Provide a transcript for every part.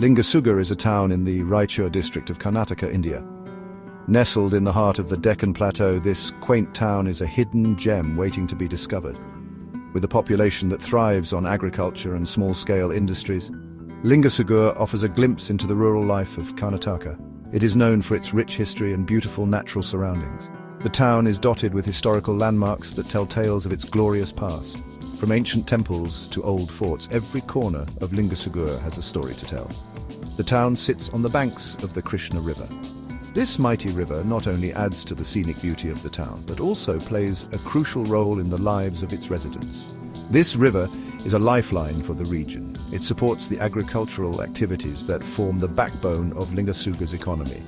LINGSUGUR is a town in the Raichur district of Karnataka, India. Nestled in the heart of the Deccan Plateau, this quaint town is a hidden gem waiting to be discovered. With a population that thrives on agriculture and small-scale industries, LINGSUGUR offers a glimpse into the rural life of Karnataka. It is known for its rich history and beautiful natural surroundings. The town is dotted with historical landmarks that tell tales of its glorious past. From ancient temples to old forts, every corner of LINGSUGUR has a story to tell. The town sits on the banks of the Krishna River. This mighty river not only adds to the scenic beauty of the town, but also plays a crucial role in the lives of its residents. This river is a lifeline for the region. It supports the agricultural activities that form the backbone of LINGSUGUR's economy.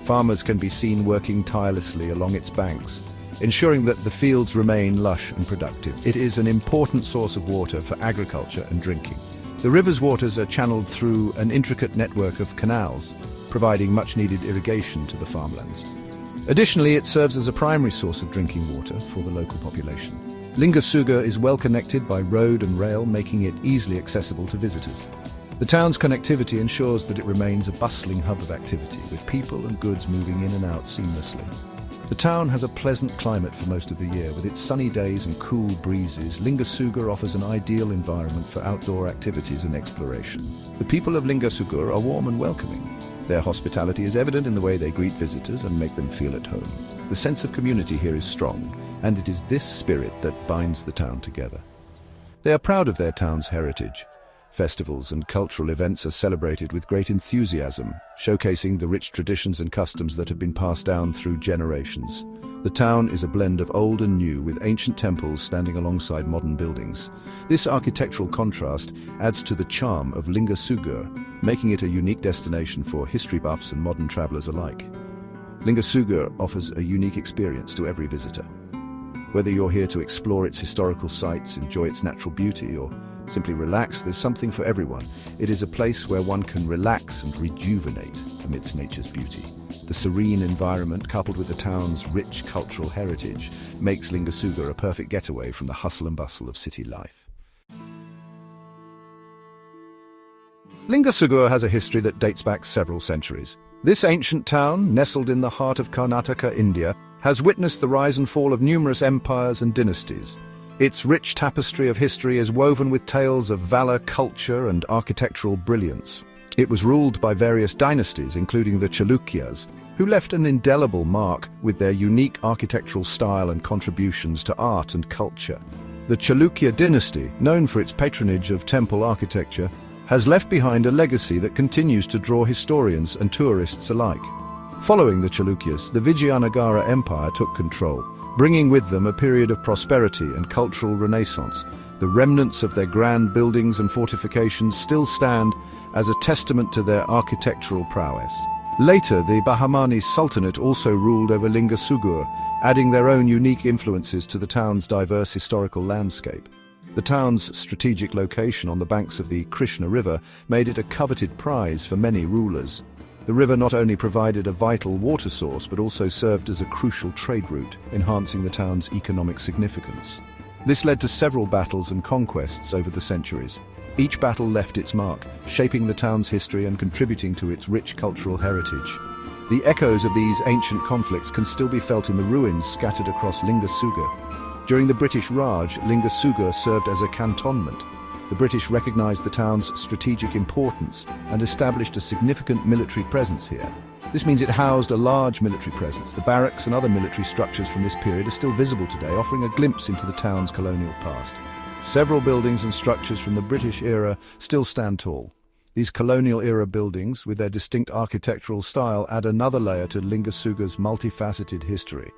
Farmers can be seen working tirelessly along its banks, ensuring that the fields remain lush and productive. It is an important source of water for agriculture and drinking. The river's waters are channeled through an intricate network of canals, providing much-needed irrigation to the farmlands. Additionally, it serves as a primary source of drinking water for the local population. LINGSUGUR is well connected by road and rail, making it easily accessible to visitors. The town's connectivity ensures that it remains a bustling hub of activity, with people and goods moving in and out seamlessly. The town has a pleasant climate for most of the year. With its sunny days and cool breezes, LINGSUGUR offers an ideal environment for outdoor activities and exploration. The people of LINGSUGUR are warm and welcoming. Their hospitality is evident in the way they greet visitors and make them feel at home. The sense of community here is strong, and it is this spirit that binds the town together. They are proud of their town's heritage. Festivals and cultural events are celebrated with great enthusiasm, showcasing the rich traditions and customs that have been passed down through generations. The town is a blend of old and new, with ancient temples standing alongside modern buildings. This architectural contrast adds to the charm of LINGSUGUR, making it a unique destination for history buffs and modern travelers alike. LINGSUGUR offers a unique experience to every visitor. Whether you're here to explore its historical sites, enjoy its natural beauty, or simply relax, there's something for everyone. It is a place where one can relax and rejuvenate amidst nature's beauty. The serene environment, coupled with the town's rich cultural heritage, makes LINGSUGUR a perfect getaway from the hustle and bustle of city life. LINGSUGUR has a history that dates back several centuries. This ancient town, nestled in the heart of Karnataka, India, has witnessed the rise and fall of numerous empires and dynasties. Its rich tapestry of history is woven with tales of valor, culture, and architectural brilliance. It was ruled by various dynasties, including the Chalukyas, who left an indelible mark with their unique architectural style and contributions to art and culture. The Chalukya dynasty, known for its patronage of temple architecture, has left behind a legacy that continues to draw historians and tourists alike. Following the Chalukyas, the Vijayanagara Empire took control, bringing with them a period of prosperity and cultural renaissance. The remnants of their grand buildings and fortifications still stand as a testament to their architectural prowess. Later, the Bahmani Sultanate also ruled over LINGSUGUR, adding their own unique influences to the town's diverse historical landscape. The town's strategic location on the banks of the Krishna River made it a coveted prize for many rulers. The river not only provided a vital water source, but also served as a crucial trade route, enhancing the town's economic significance. This led to several battles and conquests over the centuries. Each battle left its mark, shaping the town's history and contributing to its rich cultural heritage. The echoes of these ancient conflicts can still be felt in the ruins scattered across LINGSUGUR. During the British Raj, LINGSUGUR served as a cantonment. The British recognized the town's strategic importance and established a significant military presence here. This means it housed a large military presence. The barracks and other military structures from this period are still visible today, offering a glimpse into the town's colonial past. Several buildings and structures from the British era still stand tall. These colonial-era buildings, with their distinct architectural style, add another layer to LINGSUGUR's multifaceted history.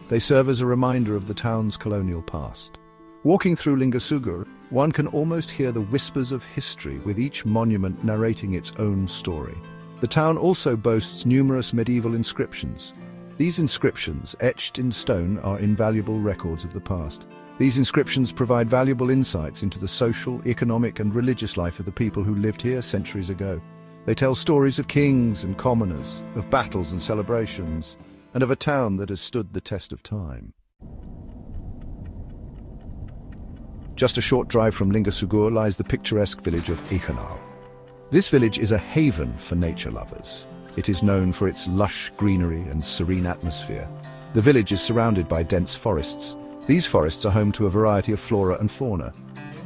They serve as a reminder of the town's colonial past. Walking through LINGSUGUR, one can almost hear the whispers of history, with each monument narrating its own story. The town also boasts numerous medieval inscriptions. These inscriptions, etched in stone, are invaluable records of the past. These inscriptions provide valuable insights into the social, economic, and religious life of the people who lived here centuries ago. They tell stories of kings and commoners, of battles and celebrations, and of a town that has stood the test of time. Just a short drive from LINGSUGUR lies the picturesque village of Echanal. This village is a haven for nature lovers. It is known for its lush greenery and serene atmosphere. The village is surrounded by dense forests. These forests are home to a variety of flora and fauna.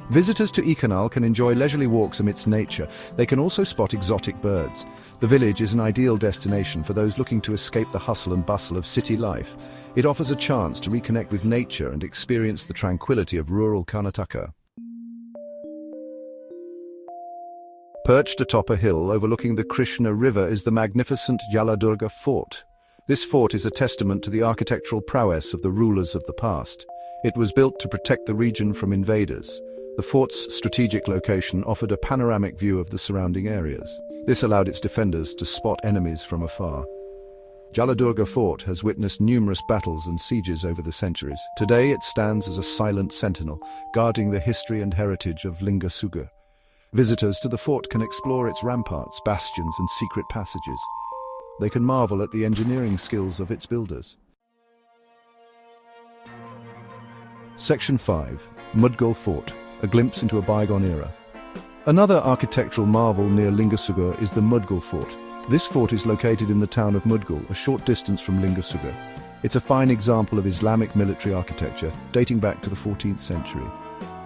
Visitors to Ikanal can enjoy leisurely walks amidst nature. They can also spot exotic birds. The village is an ideal destination for those looking to escape the hustle and bustle of city life. It offers a chance to reconnect with nature and experience the tranquility of rural Karnataka. Perched atop a hill overlooking the Krishna River is the magnificent Yaladurga Fort. This fort is a testament to the architectural prowess of the rulers of the past. It was built to protect the region from invaders. The fort's strategic location offered a panoramic view of the surrounding areas. This allowed its defenders to spot enemies from afar. Yaladurga Fort has witnessed numerous battles and sieges over the centuries. Today it stands as a silent sentinel, guarding the history and heritage of LINGSUGUR. Visitors to the fort can explore its ramparts, bastions, and secret passages. They can marvel at the engineering skills of its builders. Section 5. Mudgal Fort, a glimpse into a bygone era. Another architectural marvel near LINGSUGUR is the Mudgal Fort. This fort is located in the town of Mudgal, a short distance from LINGSUGUR. It's a fine example of Islamic military architecture, dating back to the 14th century.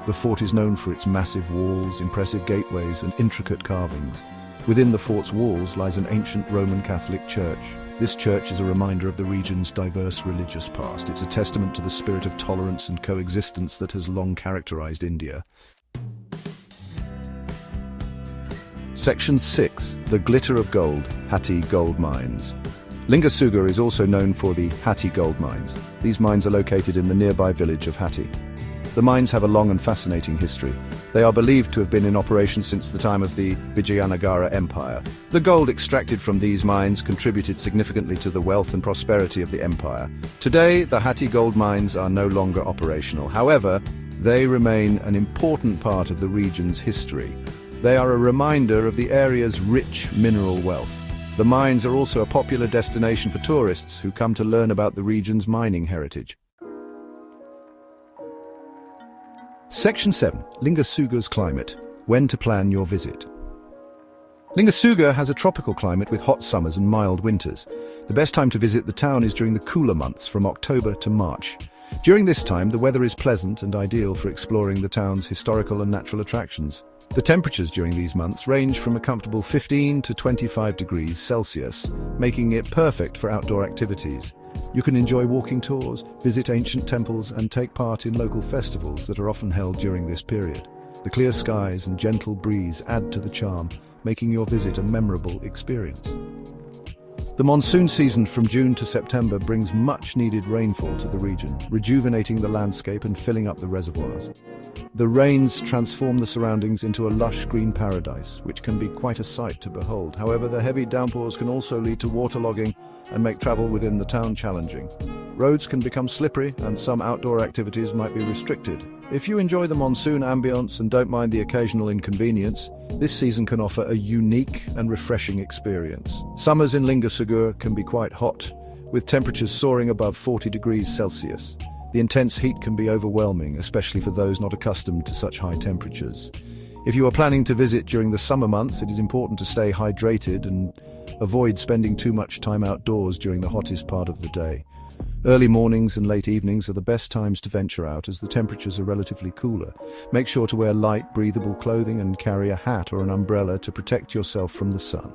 The fort is known for its massive walls, impressive gateways, and intricate carvings. Within the fort's walls lies an ancient Roman Catholic church. This church is a reminder of the region's diverse religious past. It's a testament to the spirit of tolerance and coexistence that has long characterized India. Section 6. The Glitter of Gold, Hatti Gold Mines. LINGSUGUR is also known for the Hatti Gold Mines. These mines are located in the nearby village of Hatti. The mines have a long and fascinating history. They are believed to have been in operation since the time of the Vijayanagara Empire. The gold extracted from these mines contributed significantly to the wealth and prosperity of the empire. Today, the Hatti gold mines are no longer operational. However, they remain an important part of the region's history. They are a reminder of the area's rich mineral wealth. The mines are also a popular destination for tourists who come to learn about the region's mining heritage. Section 7. LINGSUGUR's climate. When to plan your visit. LINGSUGUR has a tropical climate with hot summers and mild winters. The best time to visit the town is during the cooler months from October to March. During this time, the weather is pleasant and ideal for exploring the town's historical and natural attractions. The temperatures during these months range from a comfortable 15 to 25 degrees Celsius, making it perfect for outdoor activities. You can enjoy walking tours, visit ancient temples, and take part in local festivals that are often held during this period. The clear skies and gentle breeze add to the charm, making your visit a memorable experience. The monsoon season from June to September brings much-needed rainfall to the region, rejuvenating the landscape and filling up the reservoirs. The rains transform the surroundings into a lush green paradise, which can be quite a sight to behold. However, the heavy downpours can also lead to waterlogging and make travel within the town challenging. Roads can become slippery and some outdoor activities might be restricted. If you enjoy the monsoon ambience and don't mind the occasional inconvenience, this season can offer a unique and refreshing experience. Summers in LINGSUGUR can be quite hot, with temperatures soaring above 40 degrees Celsius. The intense heat can be overwhelming, especially for those not accustomed to such high temperatures. If you are planning to visit during the summer months, it is important to stay hydrated and avoid spending too much time outdoors during the hottest part of the day. Early mornings and late evenings are the best times to venture out as the temperatures are relatively cooler. Make sure to wear light, breathable clothing and carry a hat or an umbrella to protect yourself from the sun.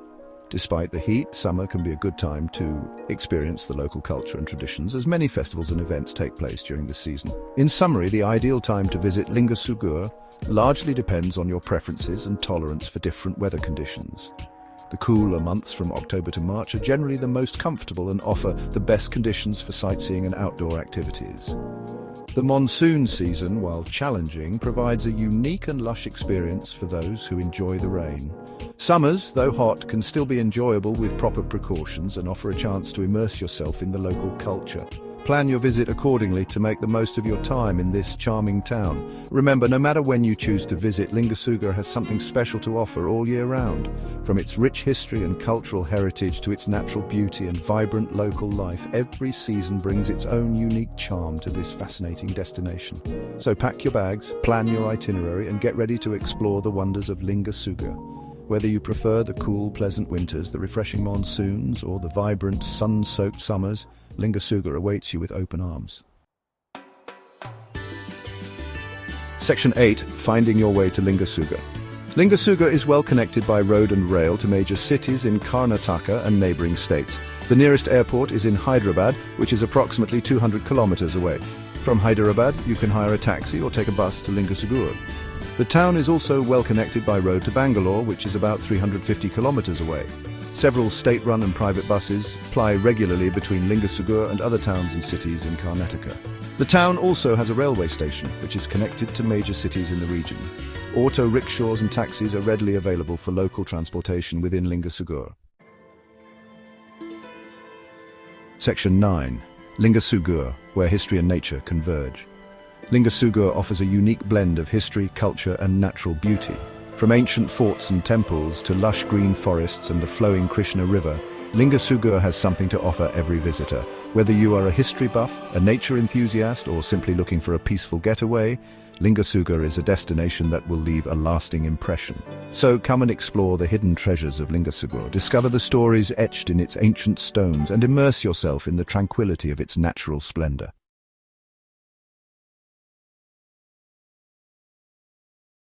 Despite the heat, summer can be a good time to experience the local culture and traditions, as many festivals and events take place during this season. In summary, the ideal time to visit LINGSUGUR largely depends on your preferences and tolerance for different weather conditions. The cooler months from October to March are generally the most comfortable and offer the best conditions for sightseeing and outdoor activities. The monsoon season, while challenging, provides a unique and lush experience for those who enjoy the rain. Summers, though hot, can still be enjoyable with proper precautions and offer a chance to immerse yourself in the local culture. Plan your visit accordingly to make the most of your time in this charming town. Remember, no matter when you choose to visit, LINGSUGUR has something special to offer all year round. From its rich history and cultural heritage to its natural beauty and vibrant local life, every season brings its own unique charm to this fascinating destination. So pack your bags, plan your itinerary, and get ready to explore the wonders of LINGSUGUR. Whether you prefer the cool, pleasant winters, the refreshing monsoons, or the vibrant, sun-soaked summers, LINGSUGUR awaits you with open arms. Section 8. Finding your way to LINGSUGUR. LINGSUGUR is well connected by road and rail to major cities in Karnataka and neighboring states. The nearest airport is in Hyderabad, which is approximately 200 kilometers away. From Hyderabad, you can hire a taxi or take a bus to LINGSUGUR. The town is also well connected by road to Bangalore, which is about 350 kilometers away. Several state-run and private buses ply regularly between LINGSUGUR and other towns and cities in Karnataka. The town also has a railway station, which is connected to major cities in the region. Auto rickshaws and taxis are readily available for local transportation within LINGSUGUR. Section 9. LINGSUGUR, where history and nature converge. LINGSUGUR offers a unique blend of history, culture, and natural beauty. From ancient forts and temples to lush green forests and the flowing Krishna River, LINGSUGUR has something to offer every visitor. Whether you are a history buff, a nature enthusiast, or simply looking for a peaceful getaway, LINGSUGUR is a destination that will leave a lasting impression. So come and explore the hidden treasures of LINGSUGUR, discover the stories etched in its ancient stones, and immerse yourself in the tranquility of its natural splendor.